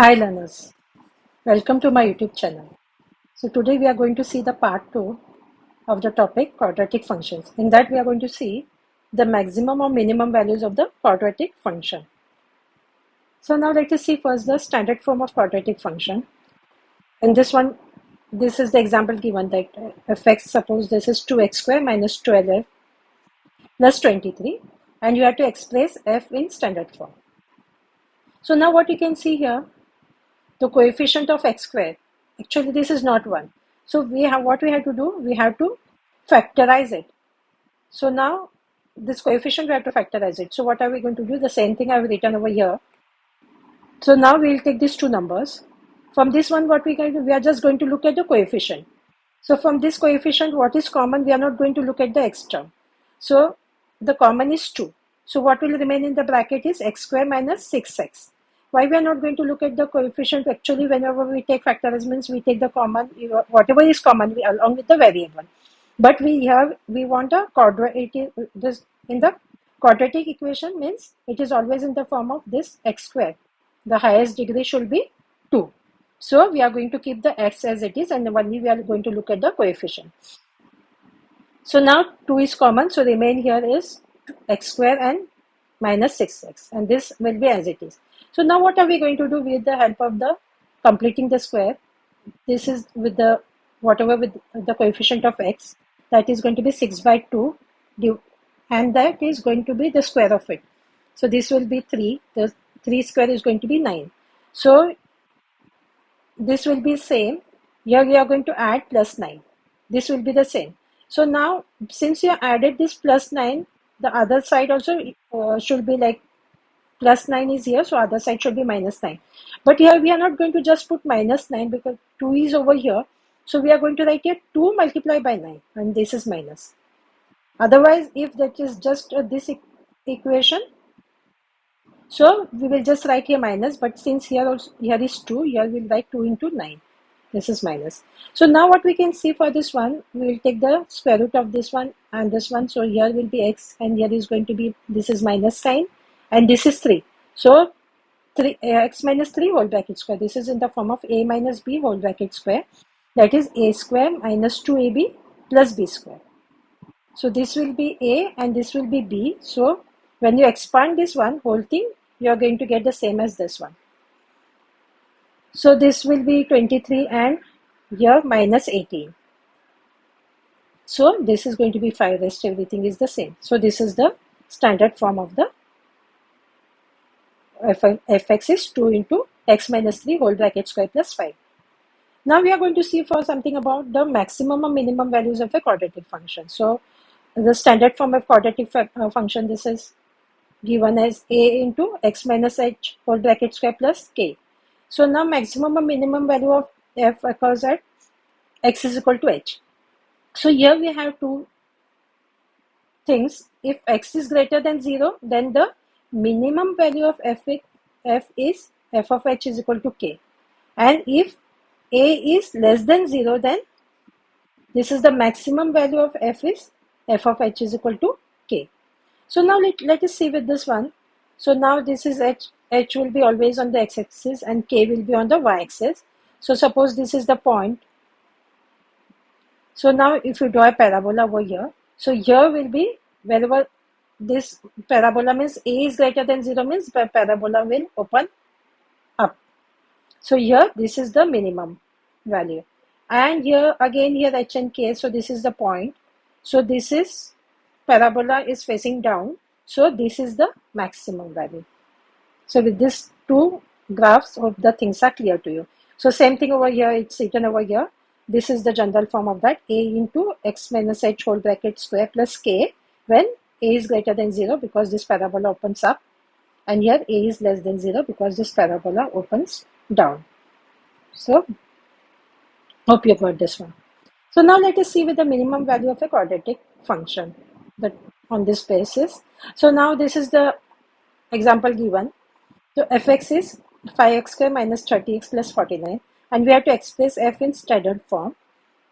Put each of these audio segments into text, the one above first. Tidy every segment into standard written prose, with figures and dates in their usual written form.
Hi learners, welcome to my YouTube channel. So today we are going to see the part 2 of the topic quadratic functions. In that we are going to see the maximum or minimum values of the quadratic function. So now let us see first the standard form of quadratic function. In this one, this is the example given that fx, suppose this is 2x square minus 12f plus 23, and you have to express f in standard form. So now what you can see here, the coefficient of x squared, actually this is not 1, so what we have to do, we have to factorize it. So now this coefficient we have to factorize it. So what are we going to do? The same thing I have written over here. So now we will take these two numbers. From this one, what we can do, we are just going to look at the coefficient. So from this coefficient, what is common? We are not going to look at the x term. So the common is 2. So what will remain in the bracket is x square minus 6x. Why we are not going to look at the coefficient? Actually, whenever we take factorization, we take the common, whatever is common, along with the variable. But we want a quadratic. This in the quadratic equation means it is always in the form of this x square. The highest degree should be 2. So we are going to keep the x as it is, and only we are going to look at the coefficient. So now 2 is common, so remain here is x square and minus 6x, and this will be as it is. So now what are we going to do with the help of the completing the square? This is with the whatever with the coefficient of x, that is going to be 6 by 2, and that is going to be the square of it. So this will be 3, the 3 square is going to be 9. So this will be same. Here we are going to add plus 9. This will be the same. So now since you added this plus 9, the other side also should be like plus 9 is here, so other side should be minus 9. But here we are not going to just put minus 9 because 2 is over here. So we are going to write here 2 multiplied by 9, and this is minus. Otherwise, if that is just this equation, so we will just write here minus, but since here is 2, here we'll write 2 into 9. This is minus. So now what we can see for this one, we will take the square root of this one and this one. So here will be x, and here is going to be, this is minus sign, and this is 3. So x minus 3 whole bracket square. This is in the form of a minus b whole bracket square. That is a square minus 2ab plus b square. So this will be a and this will be b. So when you expand this one whole thing, you are going to get the same as this one. So this will be 23 and here minus 18. So this is going to be 5, rest everything is the same. So this is the standard form of the fx is 2 into x minus 3 whole bracket square plus 5. Now we are going to see for something about the maximum or minimum values of a quadratic function. So the standard form of quadratic function, this is given as a into x minus h whole bracket square plus k. So now maximum or minimum value of f occurs at x is equal to h. So here we have two things. If x is greater than 0, then the minimum value of f is f of h is equal to k. And if a is less than 0, then this is the maximum value of f is f of h is equal to k. So now let us see with this one. So now this is h will be always on the x-axis and k will be on the y-axis. So suppose this is the point. So now if you draw a parabola over here, so here will be wherever this parabola means a is greater than 0 means the parabola will open up. So here this is the minimum value, and here again here h and k, so this is the point. So this is parabola is facing down, so this is the maximum value. So with these two graphs, hope the things are clear to you. So same thing over here, it's written over here. This is the general form of that, a into x minus h whole bracket square plus k when a is greater than 0 because this parabola opens up, and here a is less than 0 because this parabola opens down. So hope you got this one. So now let us see with the minimum value of a quadratic function that on this basis. So now this is the example given. So fx is 5x square minus 30x plus 49, and we have to express f in standard form.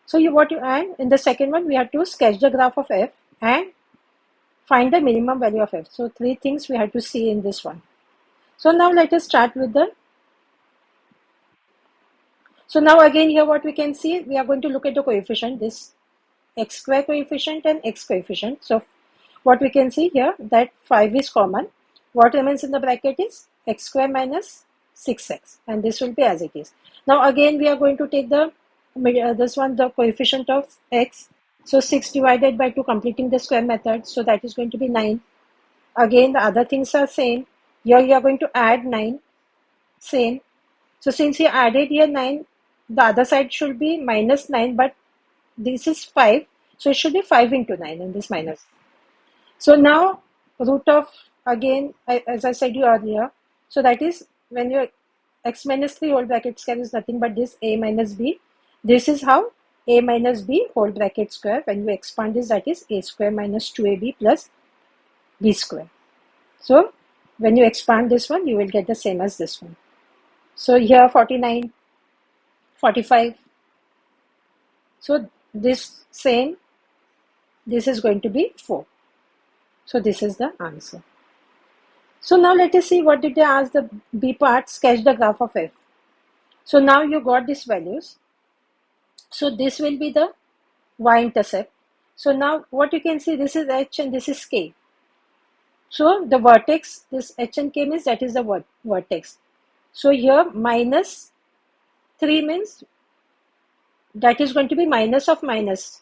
So what you add in the second one, we have to sketch the graph of f and find the minimum value of f. So 3 things we have to see in this one. So now let us start with the So now again here what we can see, we are going to look at the coefficient, this x square coefficient and x coefficient. So what we can see here, that 5 is common. What remains in the bracket is x square minus 6x, and this will be as it is. Now again we are going to take the this one, the coefficient of x. So 6 divided by 2, completing the square method. So that is going to be 9. Again the other things are same. Here you are going to add 9, same. So since you added here 9, the other side should be minus 9, but this is 5. So it should be 5 into 9 in this minus. So now root of, again, as I said you earlier, so that is when your x minus 3 whole bracket square is nothing but this a minus b. This is how a minus b whole bracket square, when you expand this, that is a square minus 2ab plus b square. So when you expand this one, you will get the same as this one. So here 49, 45. So this same, this is going to be 4. So this is the answer. So now let us see what did they ask the B part, sketch the graph of f. So now you got these values. So this will be the y-intercept. So now what you can see, this is h and this is k. So the vertex, this h and k means that is the vertex. So here minus 3 means that is going to be minus of minus.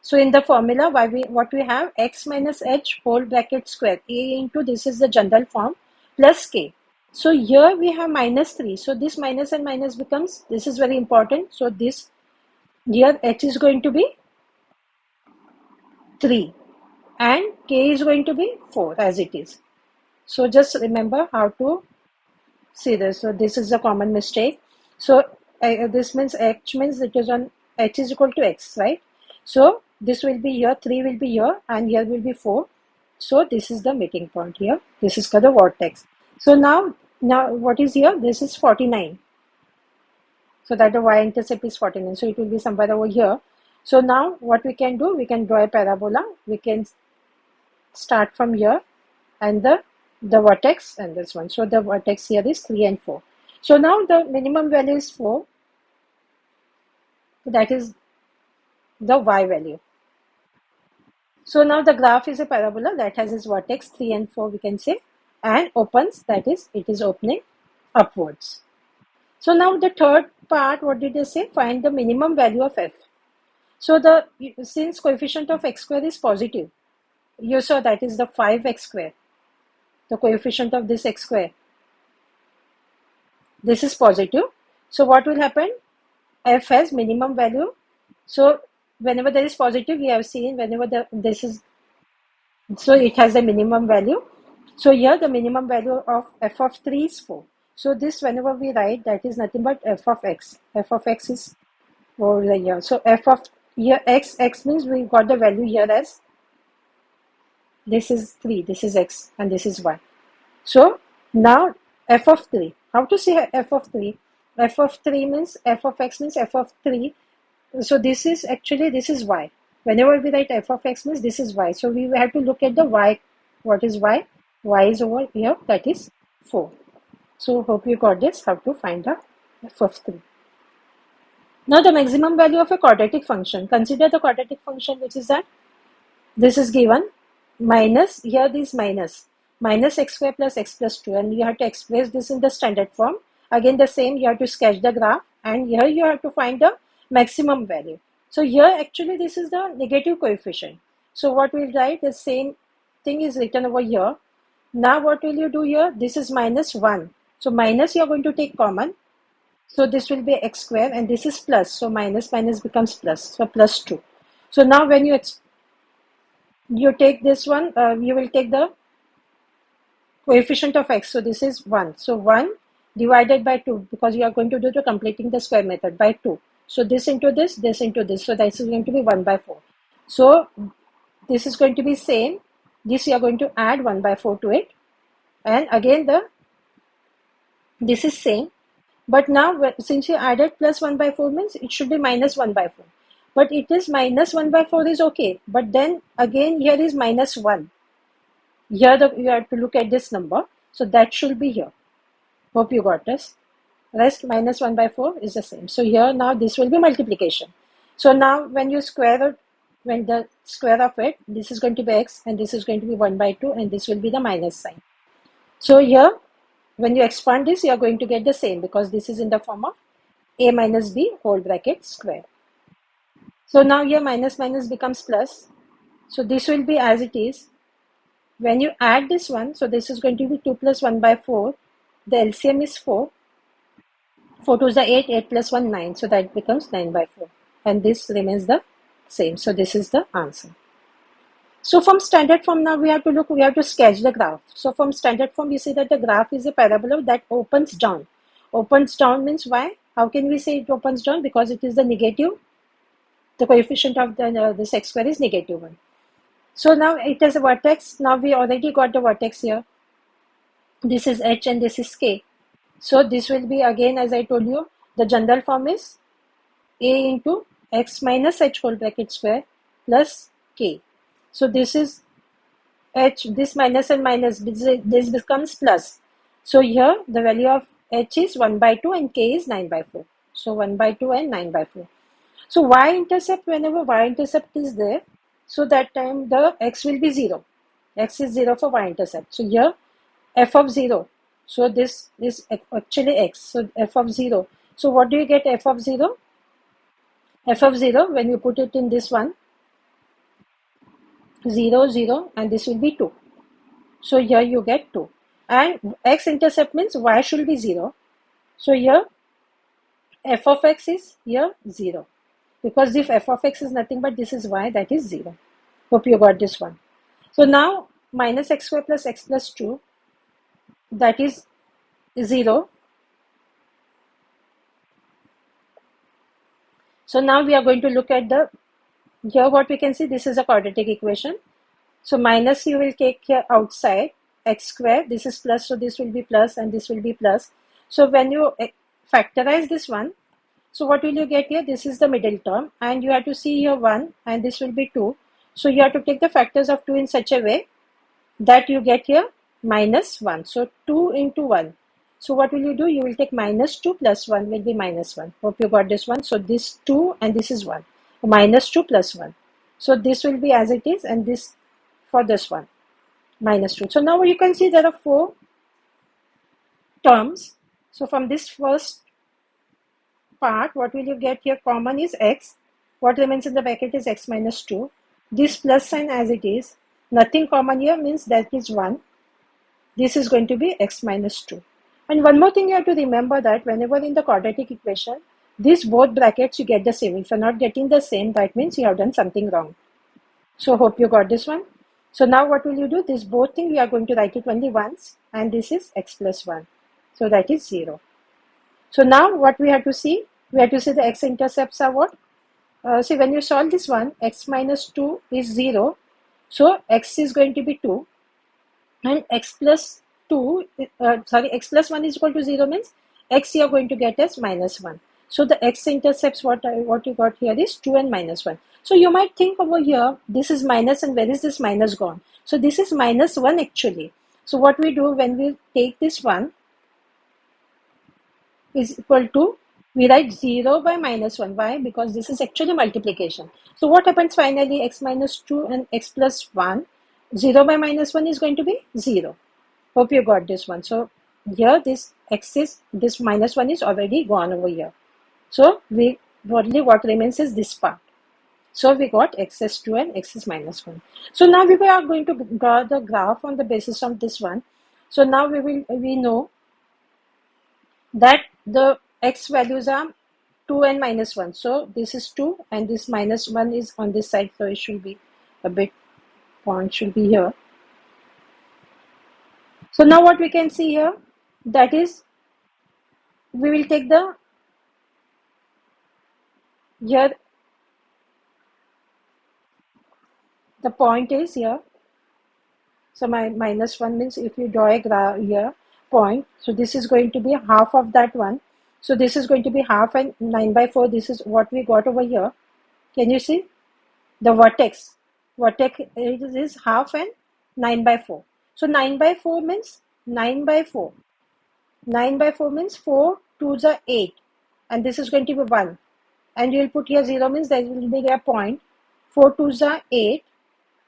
So in the formula, what we have, x minus h whole bracket square, a into, this is the general form, plus k. So here we have minus 3. So this minus and minus becomes, this is very important. So this, here h is going to be 3 and k is going to be 4 as it is. So just remember how to see this. So this is a common mistake. So this means h means it is on, h is equal to x, right? So this will be here, 3 will be here, and here will be 4. So this is the meeting point here. This is called the vertex. So now what is here? This is 49. So that the y-intercept is 49. So it will be somewhere over here. So now what we can do, we can draw a parabola. We can start from here and the vertex and this one. So the vertex here is 3 and 4. So now the minimum value is 4. So that is the y value. So now the graph is a parabola that has its vertex 3 and 4, we can say, and opens, that is, it is opening upwards. So now the third part, what did they say? Find the minimum value of f. So since coefficient of x square is positive, you saw that is the 5x square, the coefficient of this x square. This is positive. So what will happen? F has minimum value. So whenever there is positive, we have seen whenever this is, so it has a minimum value. So here the minimum value of f of 3 is 4. So this, whenever we write, that is nothing but f of x. F of x is over here. So f of here x means we got the value here as, this is 3, this is x, and this is y. So now f of 3. How to say f of 3? F of 3 means f of x means f of 3. So this is actually, this is y. Whenever we write f of x means this is y. So we have to look at the y. What is y? Y is over here, that is 4. So hope you got this, how to find the f of 3. Now the maximum value of a quadratic function. Consider the quadratic function, which is that this is given minus, here this minus x square plus x plus 2, and you have to express this in the standard form. Again the same, you have to sketch the graph, and here you have to find the maximum value. So here actually this is the negative coefficient. So what we'll write, the same thing is written over here. Now what will you do here? This is minus 1. So minus you are going to take common. So this will be x square, and this is plus. So minus becomes plus. So plus 2. So now when you take this one, you will take the coefficient of x. So this is 1. So 1 divided by 2, because you are going to do the completing the square method, by 2. So this into this, this into this. So this is going to be 1 by 4. So this is going to be same. This you are going to add 1 by 4 to it. And again this is same. But now since you added plus 1 by 4 means it should be minus 1 by 4. But it is minus 1 by 4 is okay. But then again here is minus 1. Here you have to look at this number. So that should be here. Hope you got this. Rest minus 1 by 4 is the same. So here now this will be multiplication. So now when you square it, when the square of it, this is going to be x and this is going to be 1 by 2 and this will be the minus sign. So here when you expand this, you are going to get the same because this is in the form of a minus b whole bracket square. So now here minus minus becomes plus. So this will be as it is. When you add this one, so this is going to be 2 plus 1 by 4. The LCM is 4. 4 to the 8, 8 plus 1, 9. So that becomes 9 by 4. And this remains the same. So this is the answer. So from standard form now we have to sketch the graph. So from standard form we see that the graph is a parabola that opens down. Opens down means why? How can we say it opens down? Because it is the negative. The coefficient of this x square is negative 1. So now it has a vertex. Now we already got the vertex here. This is h and this is k. So this will be again, as I told you, the general form is a into x minus h whole bracket square plus k. So this is h, this minus and minus, this becomes plus. So here the value of h is 1 by 2 and k is 9 by 4. So 1 by 2 and 9 by 4. So y-intercept, whenever y-intercept is there, so that time the x will be 0. X is 0 for y-intercept. So here f of 0. So this is actually x. So f of 0. So what do you get f of 0? F of 0, when you put it in this one, 0, 0, and this will be 2. So here you get 2. And x-intercept means y should be 0. So here f of x is here 0. Because if f of x is nothing but this is y, that is 0. Hope you got this one. So now minus x square plus x plus 2, that is 0. So now we are going to look at the, here what we can see, this is a quadratic equation. So minus you will take here outside, x square, this is plus, so this will be plus and this will be plus. So when you factorize this one, so what will you get here? This is the middle term and you have to see here 1 and this will be 2. So you have to take the factors of 2 in such a way that you get here minus 1. So 2 into 1. So what will you do? You will take minus 2 plus 1 will be minus 1. Hope you got this one. So this 2 and this is 1. Minus 2 plus 1. So this will be as it is and this for this one. Minus 2. So now you can see there are 4 terms. So from this first part, what will you get here? Common is x. What remains in the bracket is x minus 2. This plus sign as it is. Nothing common here means that is 1. This is going to be x minus 2. And one more thing you have to remember that whenever in the quadratic equation, these both brackets you get the same. If you're not getting the same, that means you have done something wrong. So hope you got this one. So now what will you do? This both thing we are going to write it only once and this is x plus 1. So that is 0. So now what we have to see? We have to see the x-intercepts are what? See when you solve this one, x minus 2 is 0. So x is going to be 2 and x plus 2, x plus 1 is equal to 0 means x you are going to get as minus 1. So the x-intercepts what you got here is 2 and minus 1. So you might think over here, this is minus and where is this minus gone? So this is minus 1 actually. So what we do when we take this one is equal to, we write 0 by minus 1. Why? Because this is actually multiplication. So what happens finally? X minus 2 and x plus 1. 0 by minus 1 is going to be 0. Hope you got this one. So here this x is, this minus 1 is already gone over here. So we only what remains is this part. So we got x is 2 and x is minus 1. So now we are going to draw the graph on the basis of this one. So now we know that the x values are 2 and minus 1. So this is 2 and this minus 1 is on this side. So it should be a bit, point should be here. So now what we can see here, that is, we will take the, here, the point is here. So my minus 1 means if you draw a graph here, point, so this is going to be half of that one. So this is going to be half and 9 by 4. This is what we got over here. Can you see? The vertex. Vertex is half and 9 by 4. So 9 by 4 means 9 by 4. 9 by 4 means 4 2s are 8, and this is going to be 1. And you will put here 0 means there will be a point. 4 2s are 8.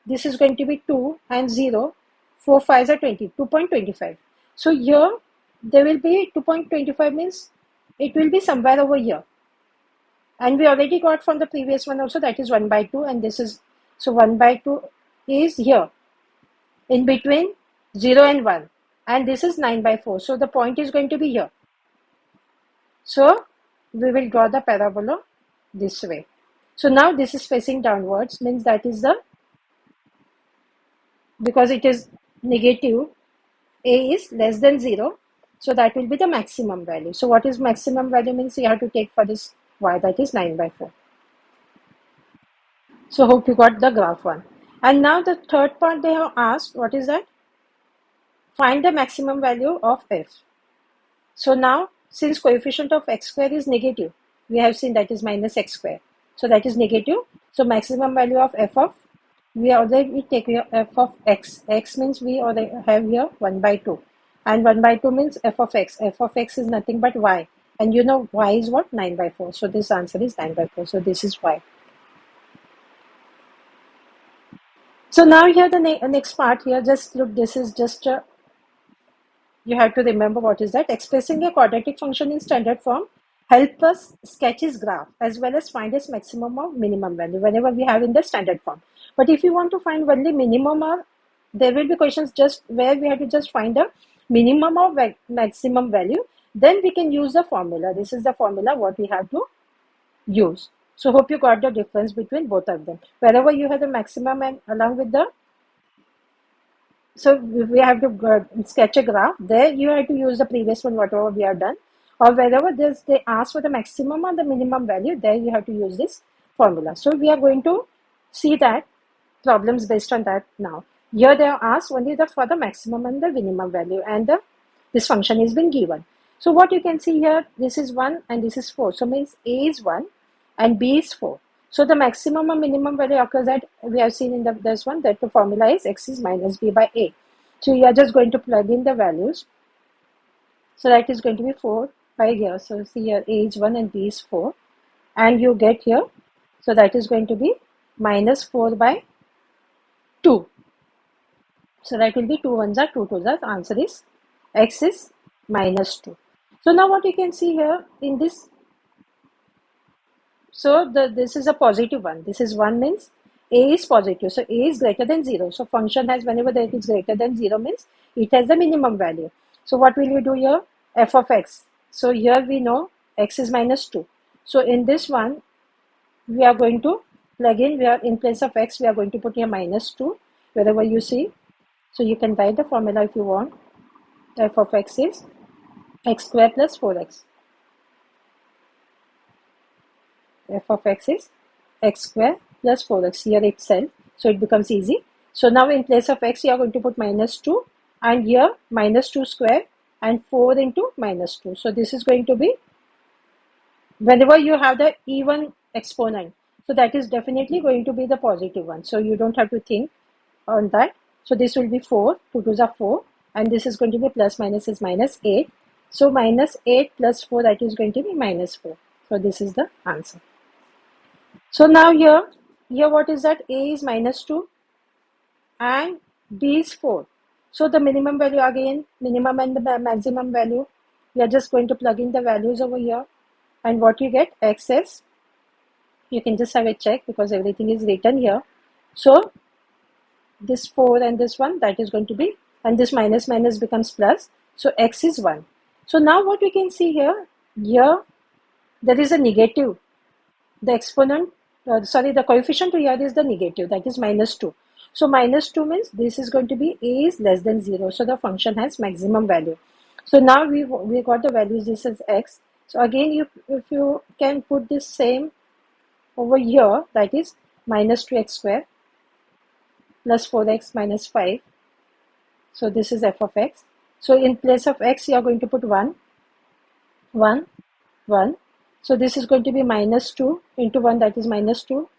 This is going to be 2 and 0. 4 5s are 20, 2.25. So here there will be 2.25 means it will be somewhere over here. And we already got from the previous one also, that is 1 by 2, and this is, so 1 by 2 is here in between 0 and 1, and this is 9 by 4. So the point is going to be here. So we will draw the parabola this way. So now this is facing downwards, means that is the, because it is negative, a is less than 0, so that will be the maximum value. So what is maximum value means you have to take for this y, that is 9 by 4. So hope you got the graph one. And now the third part they have asked, what is that? Find the maximum value of f. So now, since coefficient of x square is negative, we have seen that is minus x square. So that is negative. So maximum value of f of, we already take here f of x. X means we already have here 1 by 2. And 1 by 2 means f of x. F of x is nothing but y. And you know y is what? 9 by 4. So this answer is 9 by 4. So this is y. So now here the next part here, just look, this is just you have to remember what is that. Expressing a quadratic function in standard form help us sketch its graph as well as find its maximum or minimum value whenever we have in the standard form. But if you want to find only minimum, or there will be questions just where we have to just find a minimum or maximum value, then we can use the formula. This is the formula what we have to use. So hope you got the difference between both of them. Wherever you have the maximum and along with the, so we have to sketch a graph, there you have to use the previous one whatever we have done, or wherever they ask for the maximum or the minimum value, there you have to use this formula. So we are going to see that problems based on that now. Here they are asked only for the maximum and the minimum value, and this function is been given. So what you can see here, this is 1 and this is 4. So means a is 1 and b is 4. So the maximum or minimum value occurs at, we have seen in this one, that the formula is x is minus b by a. So you are just going to plug in the values. So that is going to be 4 by here. So see here, a is 1 and b is 4. And you get here, so that is going to be minus 4 by 2. So that will be 2 ones are 2 twos are. The answer is x is minus 2. So now what you can see here in this, so this is a positive one. This is 1 means a is positive. So a is greater than 0. So function has, whenever that is greater than 0 means it has the minimum value. So what will you do here? F of x. So here we know x is minus 2. So in this one, we are going to plug in, we are in place of x, we are going to put here minus 2 wherever you see. So you can write the formula if you want. F of x is x square plus 4x. F of x is x square plus 4x here itself. So it becomes easy. So now in place of x, you are going to put minus 2, and here minus 2 square and 4 into minus 2. So this is going to be, whenever you have the even exponent, so that is definitely going to be the positive one. So you don't have to think on that. So this will be 4, 2 twos are 4, and this is going to be plus minus is minus 8. So minus 8 plus 4, that is going to be minus 4. So this is the answer. So now here what is that? A is minus 2 and b is 4. So the minimum value again, minimum and the maximum value, we are just going to plug in the values over here. And what you get, x is, you can just have a check because everything is written here. So this 4 and this 1, that is going to be, and this minus minus becomes plus. So x is 1. So now what we can see here there is a negative. The exponent, the coefficient here is the negative, that is minus 2. So minus 2 means this is going to be a is less than 0. So the function has maximum value. So now we got the values, this is x. So again, if you can put this same over here, that is minus 2x square plus 4x minus 5. So this is f of x. So in place of x, you are going to put 1, 1, 1. So this is going to be minus 2 into 1, that is minus 2,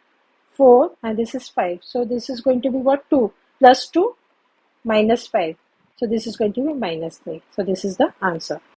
4, and this is 5. So this is going to be what? 2 plus 2 minus 5. So this is going to be minus 3. So this is the answer.